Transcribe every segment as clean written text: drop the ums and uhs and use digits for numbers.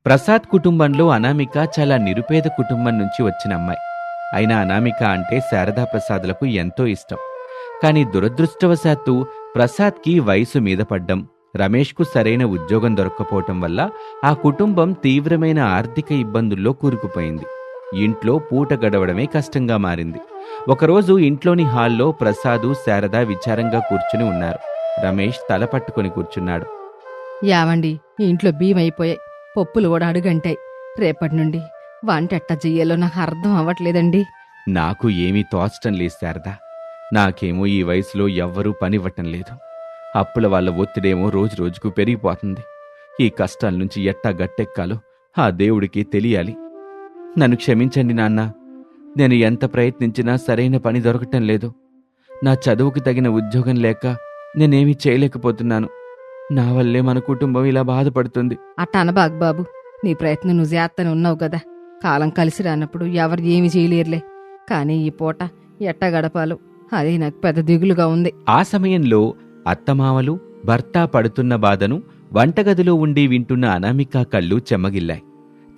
ప్రసాద్ కుటుంబంలో అనామిక చాలా నిరుపేద కుటుంబం నుంచి వచ్చిన అమ్మాయి. అయినా అనామిక అంటే శారదా ప్రసాద్లకు ఎంతో ఇష్టం. కాని దురదృష్టవశాత్తు ప్రసాద్కి వయసు మీద పడ్డం, రమేష్కు సరైన ఉద్యోగం దొరక్కపోవటం వల్ల ఆ కుటుంబం తీవ్రమైన ఆర్థిక ఇబ్బందుల్లో కూరుకుపోయింది. ఇంట్లో పూట గడవడమే కష్టంగా మారింది. ఒకరోజు ఇంట్లోని హాల్లో ప్రసాదు, శారద విచారంగా కూర్చుని ఉన్నారు. రమేష్ తల పట్టుకొని కూర్చున్నాడు. యావండి, ఇంట్లో బియ్యమైపోయాయి, పప్పులు కూడా అడుగంటాయి. రేపటి నుండి వంట ఎట్టా చెయ్యాలో నాకు అర్థం అవ్వట్లేదండి. నాకు ఏమీ తోచటం లేదు శారదా. నాకేమో ఈ వయసులో ఎవ్వరూ పనివ్వటం లేదు. అప్పుల వాళ్ళ ఒత్తిడేమో రోజు రోజుకు పెరిగిపోతుంది. ఈ కష్టాల నుంచి ఎట్టా గట్టెక్కాలో ఆ దేవుడికి తెలియాలి. నన్ను క్షమించండి నాన్న. నేను ఎంత ప్రయత్నించినా సరైన పని దొరకటం లేదు. నా చదువుకు తగిన ఉద్యోగం లేక నేనేమీ చేయలేకపోతున్నాను. నా వల్లే మన కుటుంబం ఇలా బాధపడుతుంది. అట్ట అనబాగ్ బాబు, నీ ప్రయత్నం నువ్వు చేస్తూనే ఉన్నావు కదా. కాలం కలిసి రానప్పుడు ఎవరు ఏమి చేయలేరులే. కానీ ఈ పూట ఎట్టా గడపాలో అదే నాకు పెద్ద దిగులుగా ఉంది. ఆ సమయంలో అత్తమామలు, భర్త పడుతున్న బాధను వంటగదిలో ఉండి వింటున్న అనామిక కళ్ళు చెమ్మగిల్లాయి.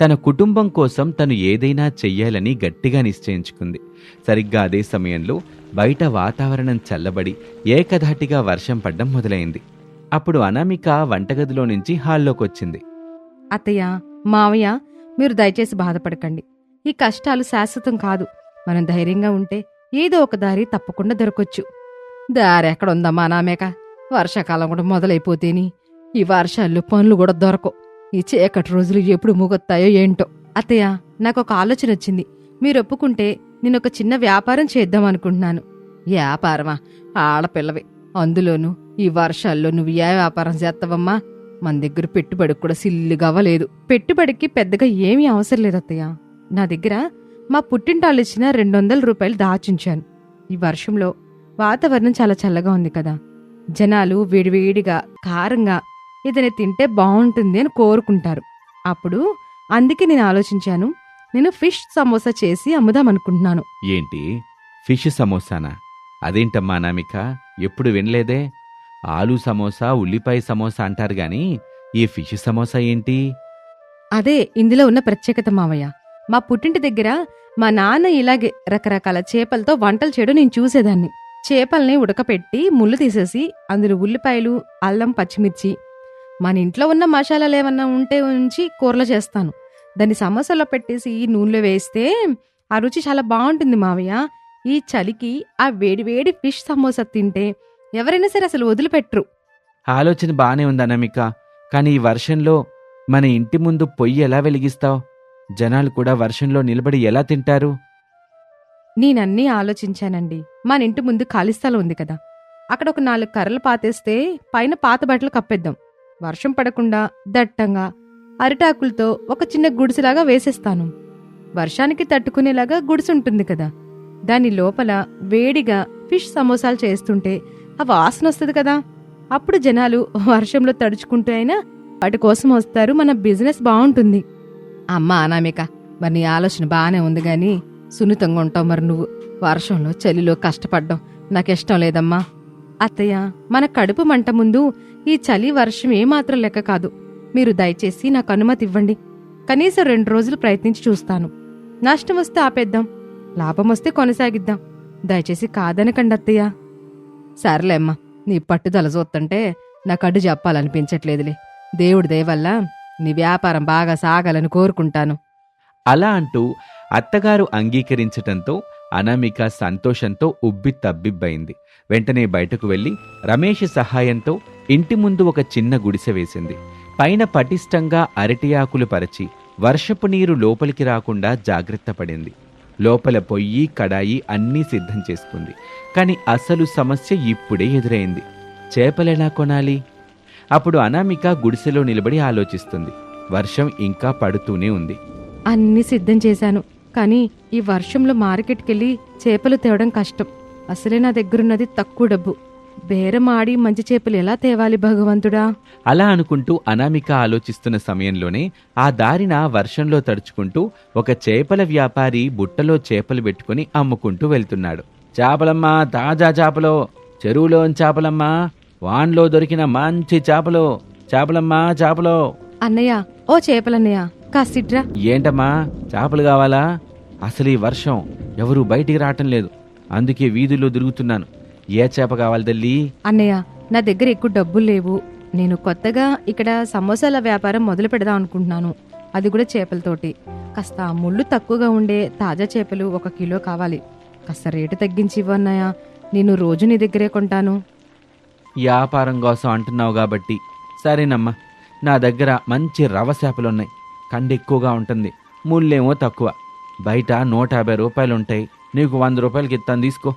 తన కుటుంబం కోసం తను ఏదైనా చెయ్యాలని గట్టిగా నిశ్చయించుకుంది. సరిగ్గా అదే సమయంలో బయట వాతావరణం చల్లబడి ఏకధాటిగా వర్షం పడ్డం మొదలైంది. అప్పుడు అనామిక వంటగదిలో నుంచి హాల్లోకొచ్చింది. అత్తయ్య, మావయ్య, మీరు దయచేసి బాధపడకండి. ఈ కష్టాలు శాశ్వతం కాదు. మనం ధైర్యంగా ఉంటే ఏదో ఒక దారి తప్పకుండా దొరకొచ్చు. దారి ఎక్కడుందమ్మా నామేక? వర్షాకాలం కూడా మొదలైపోతేని ఈ వర్షాల్లో పనులు కూడా దొరకవు. ఈ చీకటి రోజులు ఎప్పుడు ముగొత్తాయో ఏంటో. అత్తయ్య, నాకొక ఆలోచన వచ్చింది. మీరు ఒప్పుకుంటే నేనొక చిన్న వ్యాపారం చేద్దాం అనుకుంటున్నాను. వ్యాపారమా? ఆడపిల్లవి, అందులోనూ ఈ వర్షాల్లో నువ్వు ఏ వ్యాపారం చేస్తావమ్మా? మన దగ్గర పెట్టుబడికి కూడా సిల్లుగవ్వలేదు. పెట్టుబడికి పెద్దగా ఏమీ అవసరం లేదు అత్తయ్య. నా దగ్గర మా పుట్టింటాళ్ళు ఇచ్చిన 200 రూపాయలు దాచుంచాను. ఈ వర్షంలో వాతావరణం చాలా చల్లగా ఉంది కదా. జనాలు వేడివేడిగా కారంగా ఏదైనా తింటే బాగుంటుంది అని కోరుకుంటారు. అప్పుడు అందుకే నేను ఆలోచించాను, నేను ఫిష్ సమోసా చేసి అమ్ముదామనుకుంటున్నాను. ఏంటి, ఫిష్ సమోసానా? అదేంటమ్మా అనామిక, ఎప్పుడు వినలేదే. ఆలూ సమోసా, ఉల్లిపాయ సమోసా అంటారు గాని ఈ ఫిష్ సమోసా ఏంటి? అదే ఇందులో ఉన్న ప్రత్యేకత మావయ్య. మా పుట్టింటి దగ్గర మా నాన్న ఇలాగే రకరకాల చేపలతో వంటలు చేయడం నేను చూసేదాన్ని. చేపల్ని ఉడకపెట్టి ముళ్ళు తీసేసి అందులో ఉల్లిపాయలు, అల్లం, పచ్చిమిర్చి, మన ఇంట్లో ఉన్న మసాలాలేమన్నా ఉంటే ఉంచి కూరలు చేస్తాను. దాన్ని సమోసాలో పెట్టేసి నూనెలో వేస్తే ఆ రుచి చాలా బాగుంటుంది మావయ్య. ఈ చలికి ఆ వేడివేడి ఫిష్ సమోసా తింటే ఎవరైనా సరే అసలు వదిలిపెట్టరు. ఆలోచన బానే ఉంది అనామిక. కానీ ఈ వర్షంలో మన ఇంటి ముందు పొయ్యి ఎలా వెలిగిస్తావు? జనాలు కూడా వర్షంలో నిలబడి ఎలా తింటారు? నేనన్నీ ఆలోచించానండి. మన ఇంటి ముందు ఖాళీ స్థలం ఉంది కదా, అక్కడ ఒక 4 కర్రలు పాతేస్తే పైన పాత బట్టలు కప్పేద్దాం. వర్షం పడకుండా దట్టంగా అరిటాకులతో ఒక చిన్న గుడిసెలాగా వేసేస్తాను. వర్షానికి తట్టుకునేలాగా గుడిసుంటుంది కదా, దాని లోపల వేడిగా ఫిష్ సమోసాలు చేస్తుంటే ఆ వాసన వస్తుంది కదా. అప్పుడు జనాలు వర్షంలో తడుచుకుంటూ అయినా వాటి కోసం వస్తారు. మన బిజినెస్ బాగుంటుంది. అమ్మా అనామిక, మరి నీ ఆలోచన బాగానే ఉంది గాని సున్నితంగా ఉంటావు. మరి నువ్వు వర్షంలో చలిలో కష్టపడ్డం నాకిష్టం లేదమ్మా. అత్తయ్య, మన కడుపు మంట ముందు ఈ చలి వర్షం ఏమాత్రం లెక్క కాదు. మీరు దయచేసి నాకు అనుమతి ఇవ్వండి. కనీసం 2 రోజులు ప్రయత్నించి చూస్తాను. నష్టం వస్తే ఆపేద్దాం, లాభం వస్తే కొనసాగిద్దాం. దయచేసి కాదనకండి అత్తయ్య. సర్లేమ్మా, నీ పట్టుదల చూస్తుంటే నా కడ్డు చెప్పాలనిపించట్లేదులే. దేవుడి దయ వల్ల నీ వ్యాపారం బాగా సాగాలని కోరుకుంటాను. అలా అంటూ అత్తగారు అంగీకరించటంతో అనామిక సంతోషంతో ఉబ్బి తబ్బిబ్బయింది. వెంటనే బయటకు వెళ్లి రమేష్ సహాయంతో ఇంటి ముందు ఒక చిన్న గుడిసె వేసింది. పైన పటిష్టంగా అరటి ఆకులు పరిచి వర్షపు నీరు లోపలికి రాకుండా జాగ్రత్త పడింది. లోపల పొయ్యి, కడాయి అన్నీ సిద్ధం చేసుకుంది. కాని అసలు సమస్య ఇప్పుడే ఎదురైంది. చేపలెలా కొనాలి? అప్పుడు అనామిక గుడిసెలో నిలబడి ఆలోచిస్తుంది. వర్షం ఇంకా పడుతూనే ఉంది. అన్నీ సిద్ధం చేశాను, కానీ ఈ వర్షంలో మార్కెట్కెళ్ళి చేపలు తేవడం కష్టం. అసలే నా దగ్గరున్నది తక్కువ డబ్బు. బేరం ఆడి మంచి చేపలు ఎలా తేవాలి భగవంతుడా? అలా అనుకుంటూ అనామిక ఆలోచిస్తున్న సమయంలోనే ఆ దారిన వర్షంలో తడుచుకుంటూ ఒక చేపల వ్యాపారి బుట్టలో చేపలు పెట్టుకుని అమ్ముకుంటూ వెళ్తున్నాడు. చేపలమ్మా, తాజా చేపలో, చెరువులోని చేపలమ్మా, వాన్లో దొరికిన మంచి చేపలు, చేపలమ్మా చేపలో అన్నయ్య, ఓ చేపలన్నయ్య, కాసిట్రా. ఏంటమ్మా, చేపలు కావాలా? అసలు ఈ వర్షం ఎవరూ బయటికి రావటం లేదు, అందుకే వీధుల్లో తిరుగుతున్నాను. ఏ చేప కావాలి తల్లి? అన్నయ్య, నా దగ్గర ఎక్కువ డబ్బులు లేవు. నేను కొత్తగా ఇక్కడ సమోసాల వ్యాపారం మొదలు పెడదాం అనుకుంటున్నాను. అది కూడా చేపలతోటి. కాస్త ముళ్ళు తక్కువగా ఉండే తాజా చేపలు 1 కిలో కావాలి. కాస్త రేటు తగ్గించి ఇవ్వన్నయ్య. నేను రోజు నీ దగ్గరే కొంటాను. వ్యాపారం కోసం అంటున్నావు కాబట్టి సరేనమ్మా. నా దగ్గర మంచి రవ చేపలున్నాయి. కండ ఎక్కువగా ఉంటుంది, ముళ్ళేమో తక్కువ. బయట 150 రూపాయలు ఉంటాయి. నీకు 100 రూపాయలకి ఇస్తాను, తీసుకో.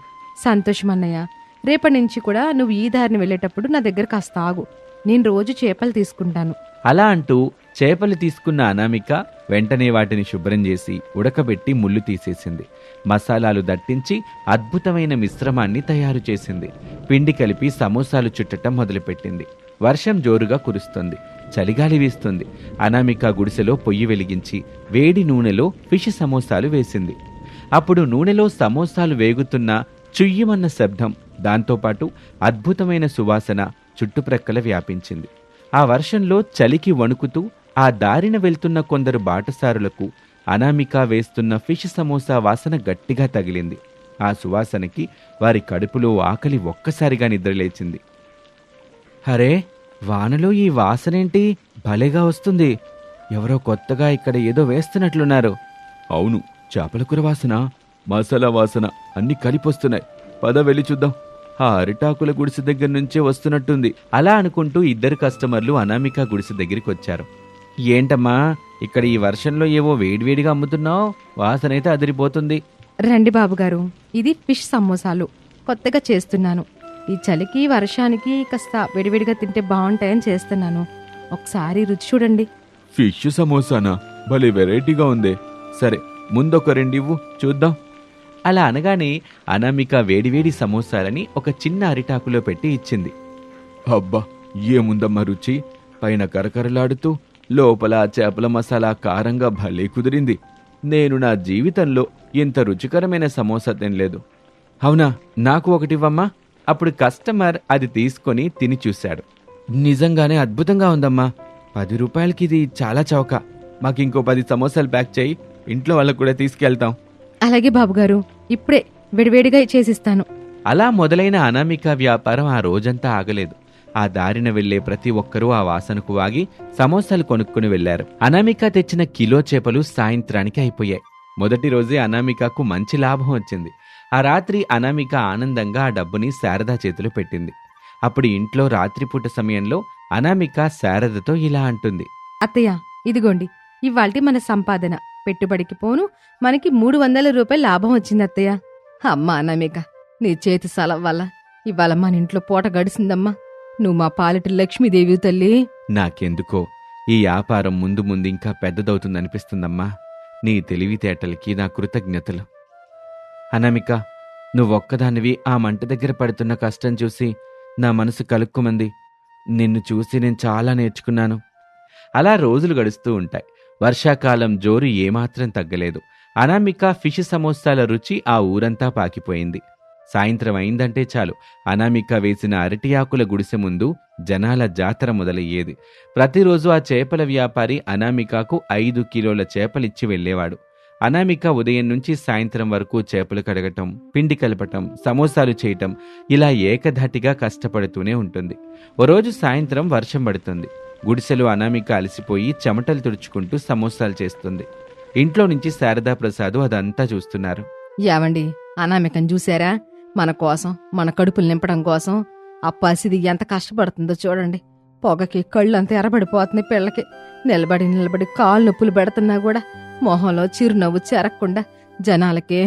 సంతోషం అన్నయ్య. రేపటి నుంచి కూడా నువ్వు ఈ దారిని వెళ్ళేటప్పుడు నా దగ్గర కాస్త ఆగు. నేను రోజు చేపలు తీసుకుంటాను. అలా అంటూ చేపలు తీసుకున్న అనామిక వెంటనే వాటిని శుభ్రం చేసి ఉడకబెట్టి ముళ్ళు తీసేసింది. మసాలాలు దట్టించి అద్భుతమైన మిశ్రమాన్ని తయారు చేసింది. పిండి కలిపి సమోసాలు చుట్టటం మొదలుపెట్టింది. వర్షం జోరుగా కురుస్తుంది, చలిగాలి వీస్తుంది. అనామిక గుడిసెలో పొయ్యి వెలిగించి వేడి నూనెలో ఫిష్ సమోసాలు వేసింది. అప్పుడు నూనెలో సమోసాలు వేగుతున్న చుయ్యమన్న శబ్దం, దాంతోపాటు అద్భుతమైన సువాసన చుట్టుప్రక్కల వ్యాపించింది. ఆ వర్షంలో చలికి వణుకుతూ ఆ దారిన వెళ్తున్న కొందరు బాటసారులకు అనామిక వేస్తున్న ఫిష్ సమోసా వాసన గట్టిగా తగిలింది. ఆ సువాసనకి వారి కడుపులో ఆకలి ఒక్కసారిగా నిద్రలేచింది. హరే, వానలో ఈ వాసనేంటి భలేగా వస్తుంది? ఎవరో కొత్తగా ఇక్కడ ఏదో వేస్తున్నట్లున్నారు. అవును, చేపల కూర వాసన, మసాలా వాసన అన్ని కలిపొస్తున్నాయి. పద వెళ్ళి చూద్దాం. ఆ అరిటాకుల గుడిసె దగ్గర నుంచే వస్తున్నట్టుంది. అలా అనుకుంటూ 2 కస్టమర్లు అనామిక గుడిసె దగ్గరికి వచ్చారు. ఏంటమ్మా, ఇక్కడ ఈ వర్షంలో ఏవో వేడివేడిగా అమ్ముతున్నావు? వాసనైతే అదిరిపోతుంది. రండి బాబుగారు, ఇది ఫిష్ సమోసాలు కొత్తగా చేస్తున్నాను. ఈ చలికి వర్షానికి కాస్త విడివిడిగా తింటే బాగుంటాయని చేస్తున్నాను. ఒకసారి రుచి చూడండి. ఫిష్ సమోసానా? భలే వెరైటీగా ఉందే. సరే, ముందొక 2 ఇవ్వు చూద్దాం. అలా అనగానే అనామిక వేడివేడి సమోసాలని ఒక చిన్న అరిటాకులో పెట్టి ఇచ్చింది. అబ్బా, ఏముందమ్మా రుచి! పైన కరకరలాడుతూ లోపల చేపల మసాలా కారంగా భలే కుదిరింది. నేను నా జీవితంలో ఇంత రుచికరమైన సమోసా తినలేదు. అవునా, నాకు ఒకటివ్వమ్మా. అప్పుడు కస్టమర్ అది తీసుకొని తిని చూశాడు. నిజంగానే అద్భుతంగా ఉందమ్మా. 10 రూపాయలకి ఇది చాలా చౌక. మాకింకో 10 సమోసాలు ప్యాక్ చేయి, ఇంట్లో వాళ్ళకు కూడా తీసుకెళ్తాం. అలాగే బాబుగారు, ఇప్పుడే విడివేడిగా చేసిస్తాను. అలా మొదలైన అనామిక వ్యాపారం ఆ రోజంతా ఆగలేదు. ఆ దారిన వెళ్లే ప్రతి ఒక్కరూ ఆ వాసనకు వాగి సమోసాలు కొనుక్కుని వెళ్లారు. అనామిక తెచ్చిన కిలో చేపలు సాయంత్రానికి అయిపోయాయి. మొదటి రోజే అనామికకు మంచి లాభం వచ్చింది. ఆ రాత్రి అనామిక ఆనందంగా ఆ డబ్బుని శారద చేతిలో పెట్టింది. అప్పుడు ఇంట్లో రాత్రిపూట సమయంలో అనామిక శారదతో ఇలా అంటుంది. అత్తయ్య, ఇదిగోండి ఇవాల్టి మన సంపాదన. పెట్టుబడికి పోను మనకి 300 రూపాయలు లాభం వచ్చింది అత్తయ్య. అమ్మా అనామిక, నీ చేతి సలవ వల్ల ఇవాళ మన ఇంట్లో పూట గడిసిందమ్మా. నువ్వు మా పాలిటి లక్ష్మీదేవి తల్లి. నాకెందుకో ఈ వ్యాపారం ముందు ముందు ఇంకా పెద్దదవుతుందనిపిస్తుందమ్మా. నీ తెలివితేటలకి నా కృతజ్ఞతలు. అనామిక, నువ్వొక్కదానివి ఆ మంట దగ్గర పడుతున్న కష్టం చూసి నా మనసు కలుక్కుమంది. నిన్ను చూసి నేను చాలా నేర్చుకున్నాను. అలా రోజులు గడుస్తూ ఉంటాయి. వర్షాకాలం జోరు ఏమాత్రం తగ్గలేదు. అనామిక ఫిష్ సమోసాల రుచి ఆ ఊరంతా పాకిపోయింది. సాయంత్రం అయిందంటే చాలు, అనామిక వేసిన అరటి ఆకుల గుడిసె ముందు జనాల జాతర మొదలయ్యేది. ప్రతిరోజు ఆ చేపల వ్యాపారి అనామికకు 5 కిలోల చేపలిచ్చి వెళ్లేవాడు. అనామిక ఉదయం నుంచి సాయంత్రం వరకు చేపలు కడగటం, పిండి కలపటం, సమోసాలు చేయటం, ఇలా ఏకధాటిగా కష్టపడుతూనే ఉంటుంది. ఓ రోజు సాయంత్రం వర్షం పడుతుంది. గుడిసెలో అనామిక అలసిపోయి చెమటలు తుడుచుకుంటూ సమోసాలు చేస్తుంది. ఇంట్లో నుంచి శారదా ప్రసాద్ అదంతా చూస్తున్నారు. యావండి, అనామికను చూశారా? మన కోసం, మన కడుపులు నింపడం కోసం ఆ పసిది ఎంత కష్టపడుతుందో చూడండి. పొగకి కళ్ళంతా ఎర్రబడిపోతున్నాయి పిల్లకి. నిలబడి కాళ్ళు నొప్పులు పెడుతున్నా కూడా మొహంలో చిరునవ్వు చెరక్కుండా జనాలకే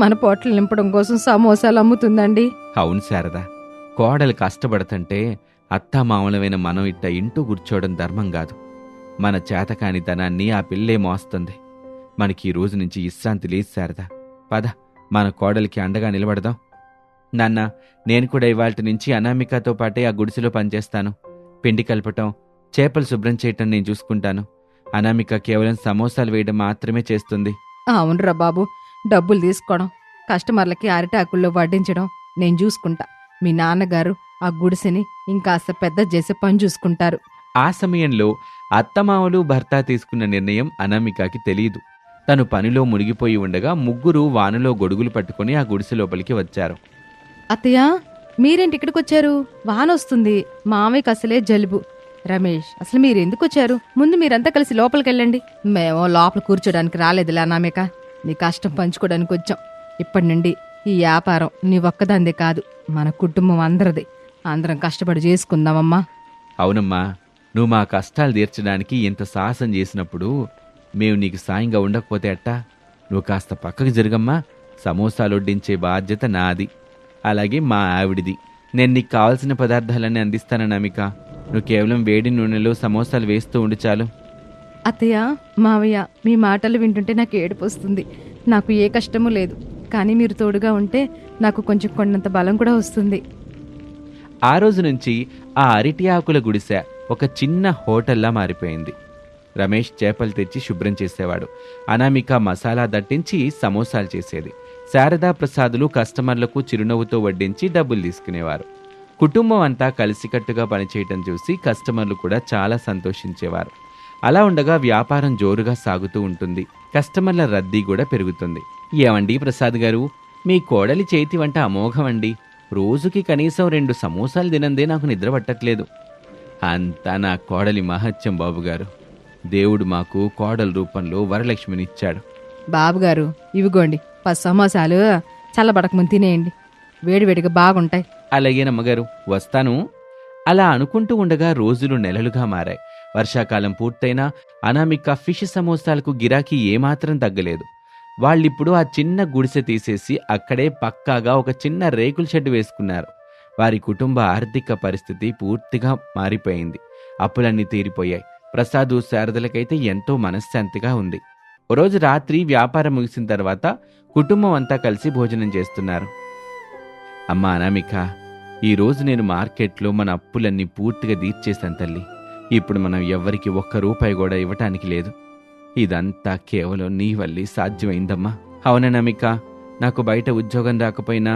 మన పొట్లు నింపడం కోసం సమోసాలు అమ్ముతుందండి. అవును శారదా, కోడలు కష్టపడుతుంటే అత్తామామలమైన మనం ఇట్ట ఇంటూ కూర్చోవడం ధర్మం కాదు. మన చేతకానితనాన్ని ఆ పిల్లే మోస్తుంది. మనకి ఈ రోజు నుంచి విశ్రాంతి లేదు శారదా. పద, మన కోడలికి అండగా నిలబడదాం. నాన్న, నేను కూడా ఇవాల్టి నుంచి అనామికతో పాటే ఆ గుడిసెలో పనిచేస్తాను. పిండి కలపటం, చేపలు శుభ్రం చేయటం నేను చూసుకుంటాను. అనామిక కేవలం సమోసాలు వేయడం మాత్రమే చేస్తుంది. అవునురా బాబు, డబ్బులు తీసుకోవడం, కస్టమర్లకి అరిటాకుల్లో వడ్డించడం నేను చూసుకుంటా. మీ నాన్నగారు ఆ గుడిసెని ఇంకాస్త పెద్ద చేసే పని చూసుకుంటారు. ఆ సమయంలో అత్తమామలు భర్త తీసుకున్న నిర్ణయం అనామికకి తెలియదు. తను పనిలో మునిగిపోయి ఉండగా ముగ్గురు వానలో గొడుగులు పట్టుకుని ఆ గుడిసె లోపలికి వచ్చారు. అత్తయ్య, మీరేంటి ఇక్కడికి వచ్చారు? వానొస్తుంది, మామయ్యకి అసలే జలుబు. రమేష్, అసలు మీరెందుకు వచ్చారు? ముందు మీరంతా కలిసి లోపలికి వెళ్ళండి. మేము లోపల కూర్చోడానికి రాలేదులే అనామిక, నీ కష్టం పంచుకోవడానికి వచ్చాం. ఇప్పటి నుండి ఈ వ్యాపారం నీ ఒక్కదాందే కాదు, మన కుటుంబం అందరిది. అందరం కష్టపడి చేసుకుందామమ్మా. అవునమ్మా, నువ్వు మా కష్టాలు తీర్చడానికి ఇంత సాహసం చేసినప్పుడు మేము నీకు సాయంగా ఉండకపోతే అట్టా? నువ్వు కాస్త పక్కకు జరగమ్మా. సమోసాలు వడ్డించే బాధ్యత నాది, అలాగే మా ఆవిడిది. నేను నీకు కావాల్సిన పదార్థాలన్నీ అందిస్తాను అనామిక. నువ్వు కేవలం వేడి నూనెలో సమోసాలు వేస్తూ ఉండి చాలు. అత్తయ్య, మావయ్య, మీ మాటలు వింటుంటే నాకు ఏడుపు వస్తుంది. నాకు ఏ కష్టమూ లేదు, కానీ మీరు తోడుగా ఉంటే నాకు కొంచెం కొండంత బలం కూడా వస్తుంది. ఆ రోజు నుంచి ఆ అరటి ఆకుల గుడిసె ఒక చిన్న హోటల్లా మారిపోయింది. రమేష్ చేపలు తెచ్చి శుభ్రం చేసేవాడు. అనామిక మసాలా దట్టించి సమోసాలు చేసేది. శారదా ప్రసాదులు కస్టమర్లకు చిరునవ్వుతో వడ్డించి డబ్బులు తీసుకునేవారు. కుటుంబం అంతా కలిసికట్టుగా పనిచేయటం చూసి కస్టమర్లు కూడా చాలా సంతోషించేవారు. అలా ఉండగా వ్యాపారం జోరుగా సాగుతూ ఉంటుంది. కస్టమర్ల రద్దీ కూడా పెరుగుతుంది. ఏమండి ప్రసాద్ గారు, మీ కోడలి చేతి వంట అమోఘమండి. రోజుకి కనీసం 2 సమోసాలు తినందే నాకు నిద్ర పట్టట్లేదు. అంతా నా కోడలి మహత్యం బాబుగారు. దేవుడు మాకు కోడల రూపంలో వరలక్ష్మినిచ్చాడు. బాబుగారు, ఇవిగోండి 10 సమోసాలు, చల్లబడకముందు తినేయండి, వేడివేడిగా బాగుంటాయి. అలాగేనమ్మగారు, వస్తాను. అలా అనుకుంటూ ఉండగా రోజులు నెలలుగా మారాయి. వర్షాకాలం పూర్తయినా అనామిక ఫిష్ సమోసాలకు గిరాకీ ఏమాత్రం తగ్గలేదు. వాళ్ళిప్పుడు ఆ చిన్న గుడిసె తీసేసి అక్కడే పక్కాగా ఒక చిన్న రేకుల షెడ్ వేసుకున్నారు. వారి కుటుంబ ఆర్థిక పరిస్థితి పూర్తిగా మారిపోయింది. అప్పులన్నీ తీరిపోయాయి. ప్రసాదు శారదలకైతే ఎంతో మనశ్శాంతిగా ఉంది. ఓ రోజు రాత్రి వ్యాపారం ముగిసిన తర్వాత కుటుంబం అంతా కలిసి భోజనం చేస్తున్నారు. అమ్మా అనామిక, ఈరోజు నేను మార్కెట్లో మన అప్పులన్నీ పూర్తిగా తీర్చేశాను తల్లి. ఇప్పుడు మనం ఎవ్వరికి ₹1 కూడా ఇవ్వటానికి లేదు. ఇదంతా కేవలం నీ వల్లే సాధ్యమైందమ్మా. అవుననామిక, నాకు బయట ఉద్యోగం రాకపోయినా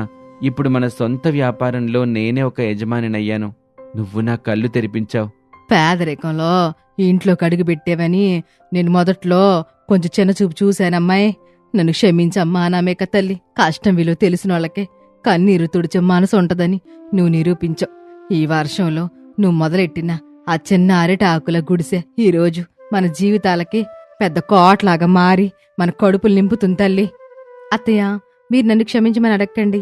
ఇప్పుడు మన సొంత వ్యాపారంలో నేనే ఒక యజమానినయ్యాను. నువ్వు నా కళ్ళు తెరిపించావు. పేదరికంలో ఇంట్లో కడుగు పెట్టేవని నేను మొదట్లో కొంచెం చిన్నచూపు చూశానమ్మాయి. నన్ను క్షమించమ్మా అనామిక తల్లి. కష్టం విలువ తెలిసిన వాళ్ళకే కన్నీరు తుడిచే మనసు ఉంటదని నువ్వు నిరూపించావు. ఈ వర్షంలో నువ్వు మొదలెట్టిన ఆ చిన్న అరటి ఆకుల గుడిసె ఈరోజు మన జీవితాలకి పెద్ద కోట్లాగా మారి మన కడుపులు నింపుతుంది తల్లి. అత్తయ్య, మీరు నన్ను క్షమించమని అడగండి.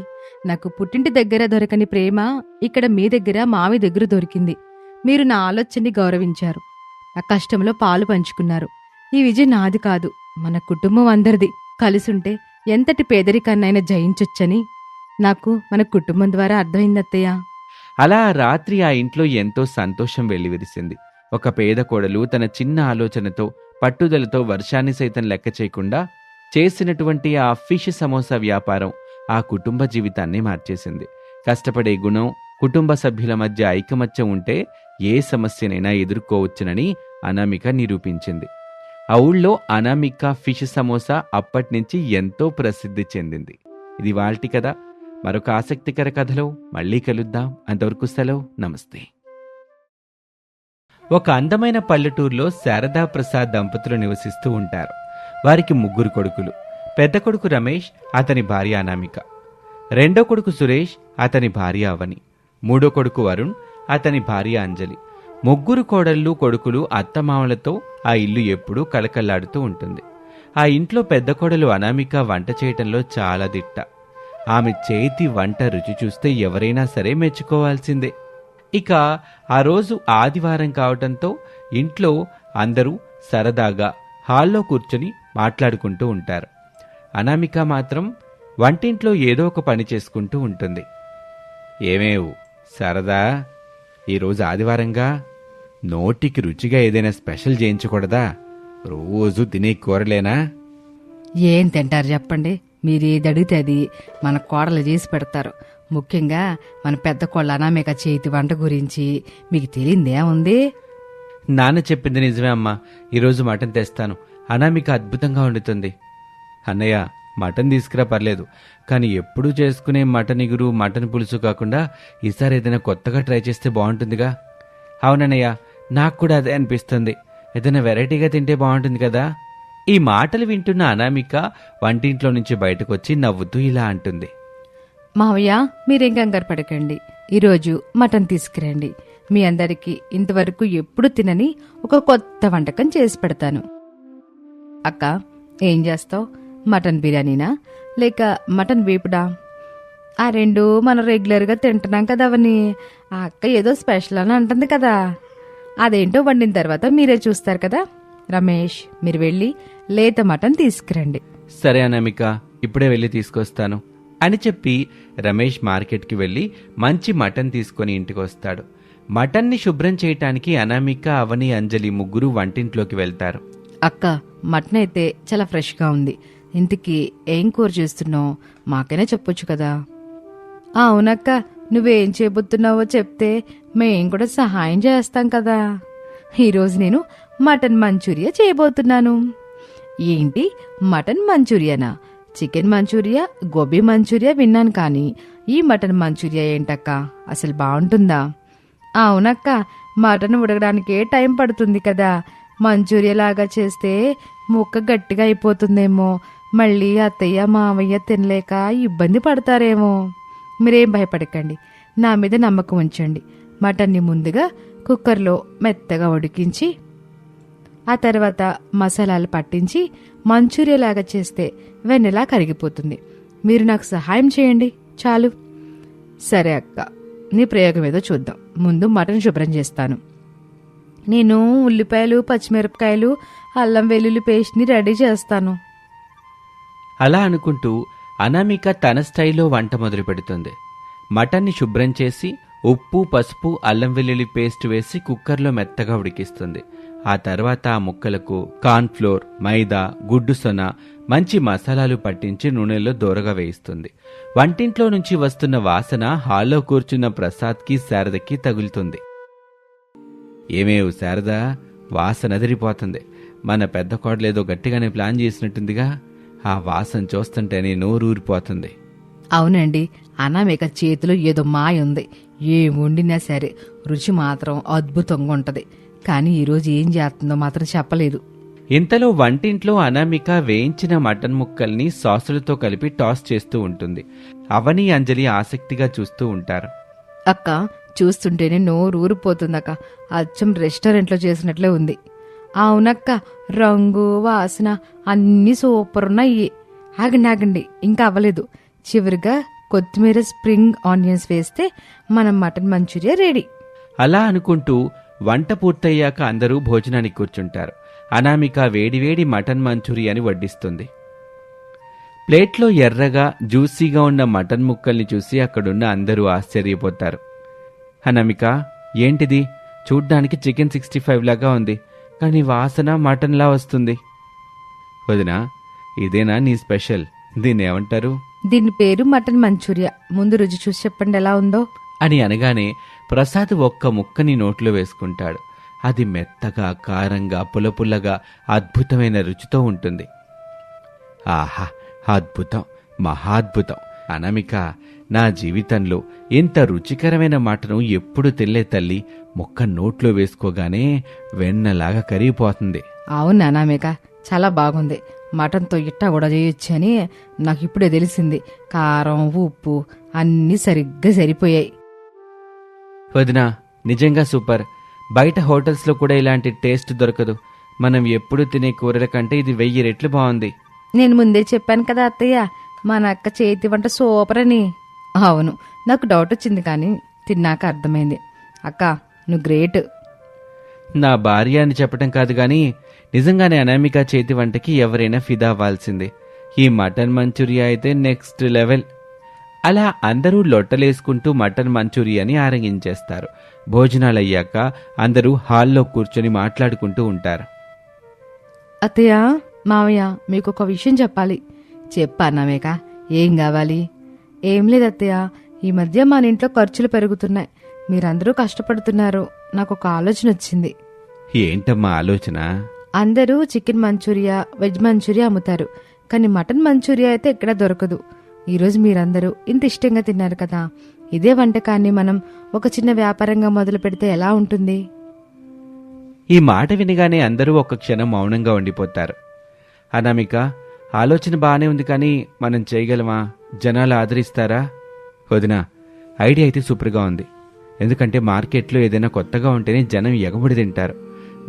నాకు పుట్టింటి దగ్గర దొరకని ప్రేమ ఇక్కడ మీ దగ్గర, మావి దగ్గర దొరికింది. మీరు నా ఆలోచనని గౌరవించారు, నా కష్టంలో పాలు పంచుకున్నారు. ఈ విజయం నాది కాదు, మన కుటుంబం అందరిది. కలిసుంటే ఎంతటి పేదరికాన్నైనా జయించొచ్చని నాకు మన కుటుంబం ద్వారా అర్థమైంది అత్తయ్య. అలా రాత్రి ఆ ఇంట్లో ఎంతో సంతోషం వెల్లివిరిసింది. ఒక పేద కోడలు తన చిన్న ఆలోచనతో, పట్టుదలతో వర్షాన్ని సైతం లెక్క చేయకుండా చేసినటువంటి ఆ ఫిష్ సమోసా వ్యాపారం ఆ కుటుంబ జీవితాన్ని మార్చేసింది. కష్టపడే గుణం, కుటుంబ సభ్యుల మధ్య ఐకమత్యం ఉంటే ఏ సమస్యనైనా ఎదుర్కోవచ్చునని అనామిక నిరూపించింది. ఆ ఊళ్ళో అనామిక ఫిష్ సమోసా అప్పట్నుంచి ఎంతో ప్రసిద్ధి చెందింది. ఇది వాల్టి కథ. మరొక ఆసక్తికర కథలో మళ్ళీ కలుద్దాం. అంతవరకు సెలవు, నమస్తే. ఒక అందమైన పల్లెటూరులో శారదా ప్రసాద్ దంపతులు నివసిస్తూ ఉంటారు. వారికి 3 కొడుకులు. పెద్ద కొడుకు రమేష్, అతని భార్య అనామిక. రెండో కొడుకు సురేష్, అతని భార్య అవని. మూడో కొడుకు వరుణ్, అతని భార్య అంజలి. 3 కోడళ్ళు, కొడుకులు, అత్తమామలతో ఆ ఇల్లు ఎప్పుడూ కళకళలాడుతూ ఉంటుంది. ఆ ఇంట్లో పెద్ద కోడలు అనామిక వంట చేయటంలో చాలా దిట్ట. ఆమె చేతి వంట రుచి చూస్తే ఎవరైనా సరే మెచ్చుకోవాల్సిందే. ఇక ఆ రోజు ఆదివారం కావటంతో ఇంట్లో అందరూ సరదాగా హాల్లో కూర్చొని మాట్లాడుకుంటూ ఉంటారు. అనామిక మాత్రం వంటింట్లో ఏదో ఒక పని చేసుకుంటూ ఉంటుంది. ఏమేవు సరదా, ఈరోజు ఆదివారంగా నోటికి రుచిగా ఏదైనా స్పెషల్ చేయించకూడదా? రోజు తినే కూరలేనా? ఏం తింటారు చెప్పండి, మీరు ఏది అడిగితే అది మన కోడలు చేసి పెడతారు. ముఖ్యంగా మన పెద్ద కోళ్ళ అనామిక చేతి వంట గురించి మీకు తెలియదేముంది? నాన్న చెప్పింది నిజమే అమ్మా. ఈరోజు మటన్ తెస్తాను. అనామిక అద్భుతంగా వండుతుంది. అన్నయ్య, మటన్ తీసుకురా పర్లేదు, కానీ ఎప్పుడూ చేసుకునే మటన్ ఇగురు, మటన్ పులుసు కాకుండా ఈసారి ఏదైనా కొత్తగా ట్రై చేస్తే బాగుంటుందిగా. అవునన్నయ్య, నాకు కూడా అదే అనిపిస్తుంది. ఏదైనా వెరైటీగా తింటే బాగుంటుంది కదా. ఈ మాటలు వింటున్న అనామిక వంటింట్లో నుంచి బయటకొచ్చి నవ్వుతూ ఇలా అంటుంది. మావయ్య, మీరేం కంగారు పడకండి. ఈరోజు మటన్ తీసుకురండి. మీ అందరికీ ఇంతవరకు ఎప్పుడు తినని ఒక కొత్త వంటకం చేసి పెడతాను. అక్క, ఏం చేస్తావు? మటన్ బిర్యానీనా లేక మటన్ వేపుడా? ఆ రెండు మనం రెగ్యులర్గా తింటున్నాం కదా అవని. ఆ అక్క ఏదో స్పెషల్ అని అంటుంది కదా. అదేంటో వండిన తర్వాత మీరే చూస్తారు కదా. రమేష్, మీరు వెళ్ళి లేత మటన్ తీసుకురండి. సరే అనామిక, ఇప్పుడే వెళ్ళి తీసుకొస్తాను అని చెప్పి రమేష్ మార్కెట్కి వెళ్ళి మంచి మటన్ తీసుకొని ఇంటికి వస్తాడు. మటన్ని శుభ్రం చేయటానికి అనామిక, అవని, అంజలి ముగ్గురు వంటింట్లోకి వెళ్తారు. అక్క, మటన్ అయితే చాలా ఫ్రెష్గా ఉంది. ఇంటికి ఏం కూర చేస్తున్నావు? మాకైనా చెప్పొచ్చు కదా. అవునక్క, నువ్వేం చేయబోతున్నావో చెప్తే మేం కూడా సహాయం చేస్తాం కదా. ఈరోజు నేను మటన్ మంచూరియా చేయబోతున్నాను. ఏంటి, మటన్ మంచూరియానా? చికెన్ మంచూరియా, గోబీ మంచూరియా విన్నాను, కానీ ఈ మటన్ మంచూరియా ఏంటక్క? అసలు బాగుంటుందా? అవునక్క, మటన్ ఉడకడానికే టైం పడుతుంది కదా. మంచూరియా లాగా చేస్తే ముక్క గట్టిగా అయిపోతుందేమో. మళ్ళీ అత్తయ్య మావయ్య తినలేక ఇబ్బంది పడతారేమో. మీరేం భయపడకండి, నా మీద నమ్మకం ఉంచండి. మటన్ని ముందుగా కుక్కర్లో మెత్తగా ఉడికించి ఆ తర్వాత మసాలాలు పట్టించి మంచూరియా లాగా చేస్తే వెన్నెలా కరిగిపోతుంది. మీరు నాకు సహాయం చేయండి చాలు. సరే అక్క, నీ ప్రయోగం ఏదో చూద్దాం. ముందు మటన్ శుభ్రం చేస్తాను. నేను ఉల్లిపాయలు, పచ్చిమిరపకాయలు, అల్లం వెల్లుల్లి పేస్ట్ని రెడీ చేస్తాను. అలా అనుకుంటూ అనామిక తన స్టైల్లో వంట మొదలు పెడుతుంది. మటన్ని శుభ్రం చేసి ఉప్పు, పసుపు, అల్లం వెల్లుల్లి పేస్ట్ వేసి కుక్కర్లో మెత్తగా ఉడికిస్తుంది. ఆ తర్వాత ఆ ముక్కలకు కార్న్ఫ్లోర్, మైదా, గుడ్డు సొన, మంచి మసాలాలు పట్టించి నూనెలో దోరగా వేయిస్తుంది. వంటింట్లో నుంచి వస్తున్న వాసన హాల్లో కూర్చున్న ప్రసాద్కి, శారదకి తగులుతుంది. ఏమేవ్ శారదా, వాసన అదిరిపోతుంది. మన పెద్ద కోడలేదో గట్టిగానే ప్లాన్ చేసినట్టుందిగా. ఆ వాసన చూస్తుంటేనే నోరూరిపోతుంది. అవునండి, అనామిక చేతిలో ఏదో మాయ ఉంది. ఏం వండినా సరే రుచి మాత్రం అద్భుతంగా ఉంటది. కానీ ఈరోజు ఏం చేస్తుందో మాత్రం చెప్పలేదు. ఇంతలో వంటింట్లో అనామిక వేయించిన మటన్ ముక్కల్ని సాసులతో కలిపి టాస్ చేస్తూ ఉంటుంది. అవని, అంజలి ఆసక్తిగా చూస్తూ ఉంటారు. అక్క, చూస్తుంటేనే నోరు ఊరిపోతుందక్క. అచ్చం రెస్టారెంట్లో చేసినట్లే ఉంది. అవునక్క, రంగు, వాసన అన్నీ సూపర్ ఉన్నాయి. ఆగండి, ఇంకా అవ్వలేదు. చివరిగా కొత్తిమీర, స్ప్రింగ్ ఆనియన్స్ వేస్తే మనం మటన్ మంచూరియా రెడీ. అలా అనుకుంటూ వంట పూర్తయ్యాక అందరూ భోజనానికి కూర్చుంటారు. అనామిక వేడివేడి మటన్ మంచూరియాని వడ్డిస్తుంది. ప్లేట్లో ఎర్రగా జ్యూసీగా ఉన్న మటన్ ముక్కల్ని చూసి అక్కడున్న అందరూ ఆశ్చర్యపోతారు. అనామిక, ఏంటిది? చూడ్డానికి చికెన్ 65 లాగా ఉంది, కానీ వాసన మటన్లా వస్తుంది. వదినా, ఇదేనా నీ స్పెషల్? దీన్ని ఏమంటారు? దీని పేరు మటన్ మంచూరియా. ముందు రుచి చూసి చెప్పండి ఎలా ఉందో అని అనగానే ప్రసాద్ ఒక్క ముక్కని నోట్లో వేసుకుంటాడు. అది మెత్తగా, కారంగా, పుల్లపుల్లగా అద్భుతమైన రుచితో ఉంటుంది. ఆహా, అద్భుతం, మహాద్భుతం. అనామిక, నా జీవితంలో ఇంత రుచికరమైన మాటను ఎప్పుడు తినలే తల్లి. ముక్క నోట్లో వేసుకోగానే వెన్నలాగా కరిగిపోతుంది. అవును అనామిక, చాలా బాగుంది. మటన్తో ఇట్టా కూడా చేయొచ్చు అని నాకు ఇప్పుడే తెలిసింది. కారం, ఉప్పు అన్నీ సరిగ్గా సరిపోయాయి. వదినా, నిజంగా సూపర్. బయట హోటల్స్లో కూడా ఇలాంటి టేస్ట్ దొరకదు. మనం ఎప్పుడు తినే కూరల కంటే ఇది 1000 రెట్లు బాగుంది. నేను ముందే చెప్పాను కదా అత్తయ్య, మన అక్క చేతి వంట సూపర్ అని. అవును, నాకు డౌట్ వచ్చింది కానీ తిన్నాక అర్థమైంది. అక్క, నువ్వు గ్రేట్. నా భార్య అని చెప్పటం కాదు గాని నిజంగానే అనామిక చేతి వంటకి ఎవరైనా ఫిదా అవ్వాల్సిందే. ఈ మటన్ మంచూరియా అయితే నెక్స్ట్ లెవెల్. అలా అందరూ లొట్టలేసుకుంటూ మటన్ మంచూరియాని ఆరగించేస్తారు. భోజనాలయ్యాక అందరూ హాల్లో కూర్చొని మాట్లాడుకుంటూ ఉంటారు. అత్తయ్య, మావయ్య, మీకు ఒక విషయం చెప్పాలి. చెప్పానామేక, ఏం కావాలి? ఏం లేదు అత్తయ్య, ఈ మధ్య మన ఇంట్లో ఖర్చులు పెరుగుతున్నాయి. మీరందరూ కష్టపడుతున్నారు. నాకు ఒక ఆలోచన వచ్చింది. ఏంటమ్మా ఆలోచన? అందరూ చికెన్ మంచూరియా, వెజ్ మంచూరియా అమ్ముతారు, కానీ మటన్ మంచూరియా అయితే ఎక్కడా దొరకదు. ఈరోజు మీరందరూ ఇంత ఇష్టంగా తిన్నారు కదా, ఇదే వంటకాన్ని మనం ఒక చిన్న వ్యాపారంగా మొదలు పెడితే ఎలా ఉంటుంది? ఈ మాట వినగానే అందరూ ఒక్క క్షణం మౌనంగా ఉండిపోతారు. అనామిక, ఆలోచన బాగానే ఉంది, కానీ మనం చేయగలమా? జనాలు ఆదరిస్తారా? వదినా, ఐడియా అయితే సూపర్గా ఉంది. ఎందుకంటే మార్కెట్లో ఏదైనా కొత్తగా ఉంటేనే జనం ఎగబడి తింటారు.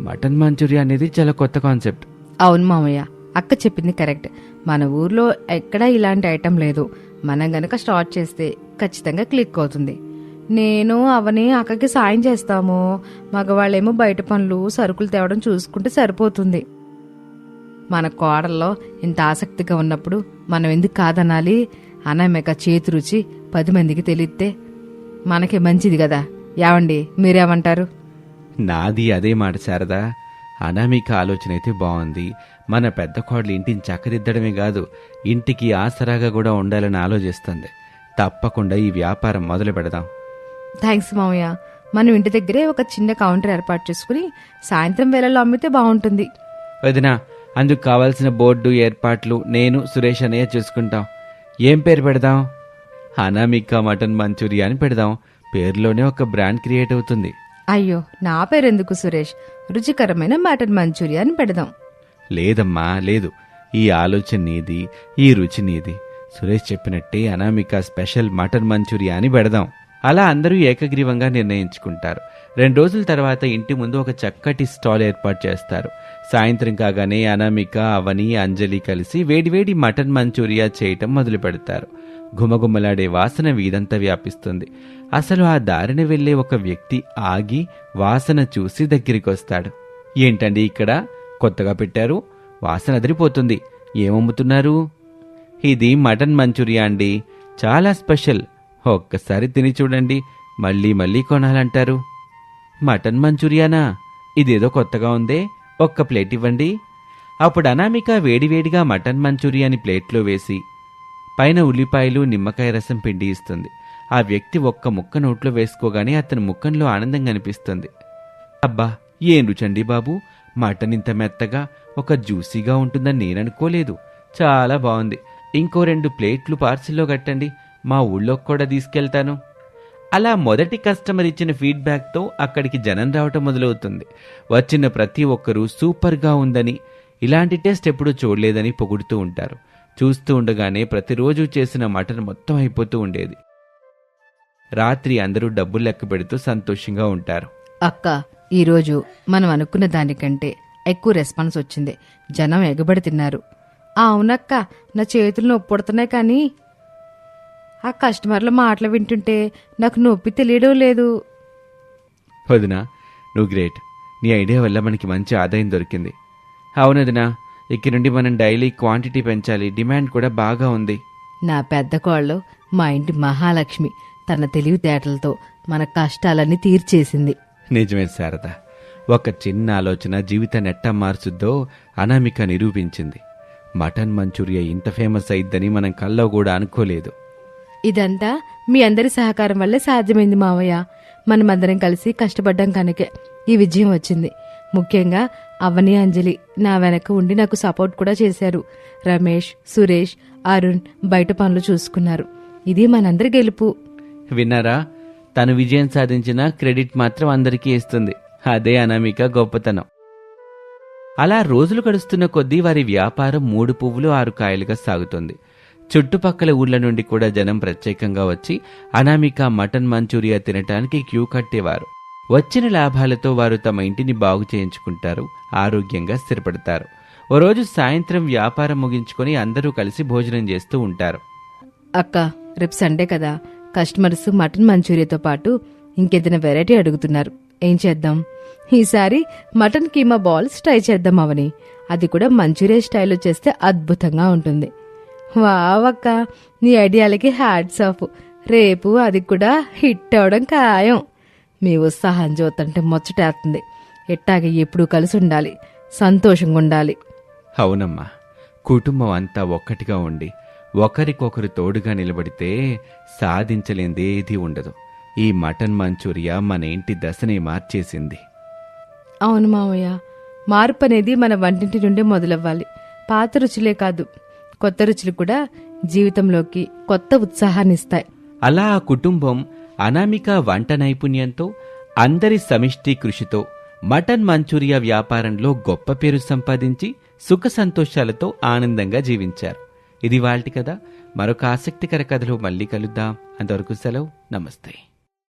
మటన్ మంచూరియా అనేది చాలా కొత్త కాన్సెప్ట్. అవును మామయ్య, అక్క చెప్పింది కరెక్ట్. మన ఊర్లో ఎక్కడా ఇలాంటి ఐటెం లేదు. మనం గనక స్టార్ట్ చేస్తే ఖచ్చితంగా క్లిక్ అవుతుంది. నేను అవని అక్కకి సాయం చేస్తాము. మగవాళ్ళేమో బయట పనులు సరుకులు తేవడం చూసుకుంటే సరిపోతుంది. మన కోడల్లో ఇంత ఆసక్తిగా ఉన్నప్పుడు మనం ఎందుకు కాదనాలి? అనామిక చేతి రుచి 10 మందికి తెలిస్తే మనకి మంచిది కదా. ఏమండి, మీరేమంటారు? నాది అదే మాట శారదా. అనామిక ఆలోచన అయితే బాగుంది. మన పెద్ద కోడలు ఇంటిని చక్కదిద్దడమే కాదు, ఇంటికి ఆసరాగా కూడా ఉండాలని ఆలోచిస్తుంది. తప్పకుండా ఈ వ్యాపారం మొదలు పెడదాం. థ్యాంక్స్ మామయ్య. మనం ఇంటి దగ్గరే ఒక చిన్న కౌంటర్ ఏర్పాటు చేసుకుని సాయంత్రం వేళల్లో అమ్మితే బాగుంటుంది. వదినా, అందుకు కావాల్సిన బోర్డు ఏర్పాట్లు నేను సురేష్ అన్నయ్య చూసుకుంటాం. ఏం పేరు పెడదాం? అనామిక మటన్ మంచూరియా అని పెడదాం. పేరులోనే ఒక బ్రాండ్ క్రియేట్ అవుతుంది. అయ్యో, నా పేరెందుకు సురేష్? రుచికరమైన మటన్ మంచూరియా అని పెడదాం. లేదమ్మా, లేదు. ఈ ఆలోచన నీది, ఈ రుచి నీది. సురేష్ చెప్పినట్టే అనామిక స్పెషల్ మటన్ మంచూరియా అని పెడదాం. అలా అందరూ ఏకగ్రీవంగా నిర్ణయించుకుంటారు. 2 రోజుల తర్వాత ఇంటి ముందు ఒక చక్కటి స్టాల్ ఏర్పాటు చేస్తారు. సాయంత్రం కాగానే అనామిక, అవని, అంజలి కలిసి వేడివేడి మటన్ మంచూరియా చేయటం మొదలు పెడతారు. గుమగుమలాడే వాసన వీధంతా వ్యాపిస్తుంది. అసలు ఆ దారిన వెళ్లే ఒక వ్యక్తి ఆగి వాసన చూసి దగ్గరికొస్తాడు. ఏంటండి ఇక్కడ కొత్తగా పెట్టారు? వాసన అదిరిపోతుంది. ఏమమ్ముతున్నారు? ఇది మటన్ మంచూరియా అండి, చాలా స్పెషల్. ఒక్కసారి తిని చూడండి, మళ్ళీ మళ్ళీ కొనాలంటారు. మటన్ మంచూరియానా? ఇదేదో కొత్తగా ఉందే, ఒక్క ప్లేట్ ఇవ్వండి. అప్పుడు అనామిక వేడివేడిగా మటన్ మంచూరియాని ప్లేట్లో వేసి పైన ఉల్లిపాయలు, నిమ్మకాయ రసం పిండి ఇస్తుంది. ఆ వ్యక్తి ఒక్క ముక్క నోట్లో వేసుకోగానే అతని ముఖంలో ఆనందం కనిపిస్తుంది. అబ్బా, ఏం రుచండి బాబు! మటన్ ఇంత మెత్తగా, ఒక జ్యూసీగా ఉంటుందని నేననుకోలేదు. చాలా బాగుంది. ఇంకో 2 ప్లేట్లు పార్సిల్లో కట్టండి, మా ఊళ్ళోకి కూడా తీసుకెళ్తాను. అలా మొదటి కస్టమర్ ఇచ్చిన ఫీడ్బ్యాక్తో అక్కడికి జనం రావటం మొదలవుతుంది. వచ్చిన ప్రతి ఒక్కరూ సూపర్గా ఉందని, ఇలాంటి టేస్ట్ ఎప్పుడూ చూడలేదని పొగుడుతూ ఉంటారు. చూస్తూ ఉండగానే ప్రతిరోజు చేసిన మటన్ మొత్తం అయిపోతూ ఉండేది. రాత్రి అందరూ డబ్బులు లెక్క పెడుతూ సంతోషంగా ఉంటారు. అక్క, ఈరోజు మనం అనుకున్న దానికంటే ఎక్కువ రెస్పాన్స్ వచ్చింది. జనం ఎగబడి తిన్నారు. అవునక్క, నా చేతులు నొప్పి పుడుతున్నాయి, కానీ ఆ కస్టమర్ల మాటలు వింటుంటే నాకు నొప్పి తెలియడం లేదు. వదినా, నువ్వు గ్రేట్. నీ ఐడియా వల్ల మనకి మంచి ఆదాయం దొరికింది. అవునదినా, ఇక్కడి నుండి మనం డైలీ క్వాంటిటీ పెంచాలి. డిమాండ్ కూడా బాగా ఉంది. నా పెద్ద కోళ్ళు మా ఇంటి మహాలక్ష్మి. తన తెలివితేటలతో మన కష్టాలన్నీ తీర్చేసింది. నిజమే శారద, ఒక చిన్న ఆలోచన జీవితాన్ని ఎట్టా మార్చుద్దో అనామిక నిరూపించింది. మటన్ మంచూరియా ఇంత ఫేమస్ అయిద్దని మనం కల్లో కూడా అనుకోలేదు. ఇదంతా మీ అందరి సహకారం వల్లే సాధ్యమైంది మావయ్య. మనమందరం కలిసి కష్టపడ్డాం కనుకే ఈ విజయం వచ్చింది. ముఖ్యంగా అవని, అంజలి నా వెనక ఉండి నాకు సపోర్ట్ కూడా చేశారు. రమేష్, సురేష్, అరుణ్ బయట పనులు చూసుకున్నారు. ఇది మనందరి గెలుపు. విన్నారా? తను విజయం సాధించిన క్రెడిట్ మాత్రం అందరికీ ఇస్తుంది. అదే అనామిక గొప్పతనం. అలా రోజులు గడుస్తున్న కొద్దీ వారి వ్యాపారం 3 పువ్వులు 6 కాయలుగా సాగుతుంది. చుట్టుపక్కల ఊర్ల నుండి కూడా జనం ప్రత్యేకంగా వచ్చి అనామిక మటన్ మంచూరియా తినటానికి క్యూ కట్టేవారు. వచ్చిన లాభాలతో వారు తమ ఇంటిని బాగు చేయించుకుంటారు, ఆరోగ్యంగా స్థిరపడతారు. ఓ రోజు సాయంత్రం వ్యాపారం ముగించుకొని అందరూ కలిసి భోజనం చేస్తూ ఉంటారు. అక్క, రేపు సండే కదా, కస్టమర్స్ మటన్ మంచూరియాతో పాటు ఇంకేదైనా వెరైటీ అడుగుతున్నారు. ఏం చేద్దాం? ఈసారి మటన్ కీమా బాల్స్ ట్రై చేద్దాం అవని. అది కూడా మంచూరియా స్టైల్లో చేస్తే అద్భుతంగా ఉంటుంది. వావక్క, నీ ఐడియాలకి హ్యాట్స్ ఆఫ్. రేపు అది కూడా హిట్ అవడం ఖాయం. మీ ఉత్సాహం చూస్తుంటే ముచ్చటేస్తుంది. ఎట్టాగే ఎప్పుడూ కలిసి ఉండాలి, సంతోషంగా ఉండాలి. అవునమ్మా, కుటుంబం అంతా ఒక్కటిగా ఉండి ఒకరికొకరు తోడుగా నిలబడితే సాధించలేనిదేదీ ఉండదు. ఈ మటన్ మంచూరియా మన ఇంటి దశనే మార్చేసింది. అవును మావయ్య, మార్పు అనేది మన వంటింటి నుండే మొదలవ్వాలి. పాత రుచులే కాదు, కొత్త రుచులు కూడా జీవితంలోకి కొత్త ఉత్సాహాన్ని ఇస్తాయి. అలా ఆ కుటుంబం అనామిక వంట నైపుణ్యంతో, అందరి సమిష్టి కృషితో మటన్ మంచూరియా వ్యాపారంలో గొప్ప పేరు సంపాదించి సుఖ సంతోషాలతో ఆనందంగా జీవించారు. ఇది వాల్టి కథ. మరొక ఆసక్తికర కథలో మళ్ళీ కలుద్దాం. అంతవరకు సెలవు. నమస్తే.